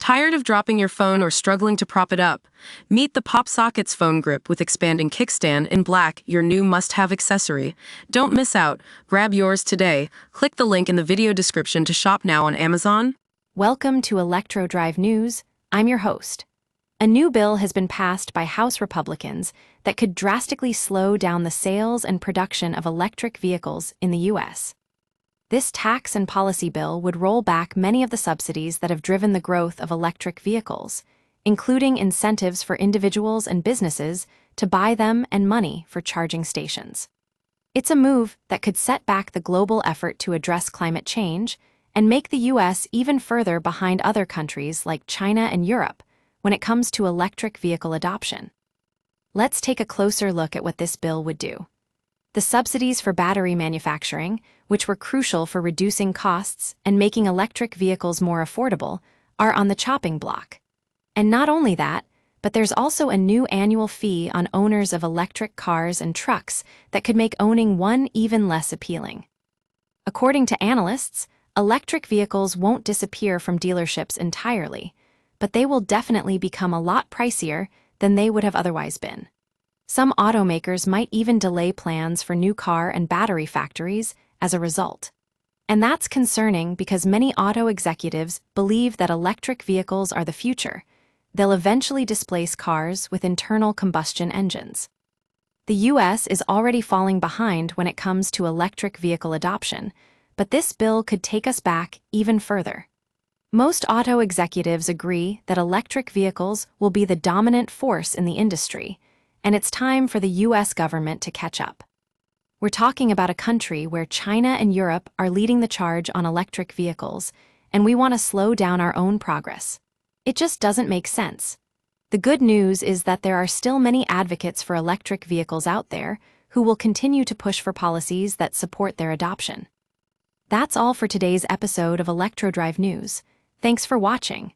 Tired of dropping your phone or struggling to prop it up? Meet the Pop Sockets phone grip with expanding kickstand in black, your new must-have accessory. Don't miss out. Grab yours today. Click the link in the video description to shop now on Amazon. Welcome to Electro Drive News. I'm your host. A new bill has been passed by House Republicans that could drastically slow down the sales and production of electric vehicles in the U.S. This tax and policy bill would roll back many of the subsidies that have driven the growth of electric vehicles, including incentives for individuals and businesses to buy them and money for charging stations. It's a move that could set back the global effort to address climate change and make the U.S. even further behind other countries like China and Europe when it comes to electric vehicle adoption. Let's take a closer look at what this bill would do. The subsidies for battery manufacturing, which were crucial for reducing costs and making electric vehicles more affordable, are on the chopping block. And not only that, but there's also a new annual fee on owners of electric cars and trucks that could make owning one even less appealing. According to analysts, electric vehicles won't disappear from dealerships entirely, but they will definitely become a lot pricier than they would have otherwise been. Some automakers might even delay plans for new car and battery factories as a result. And that's concerning because many auto executives believe that electric vehicles are the future. They'll eventually displace cars with internal combustion engines. The U.S. is already falling behind when it comes to electric vehicle adoption, but this bill could take us back even further. Most auto executives agree that electric vehicles will be the dominant force in the industry, and it's time for the U.S. government to catch up. We're talking about a country where China and Europe are leading the charge on electric vehicles, and we want to slow down our own progress. It just doesn't make sense. The good news is that there are still many advocates for electric vehicles out there who will continue to push for policies that support their adoption. That's all for today's episode of Electro Drive News. Thanks for watching.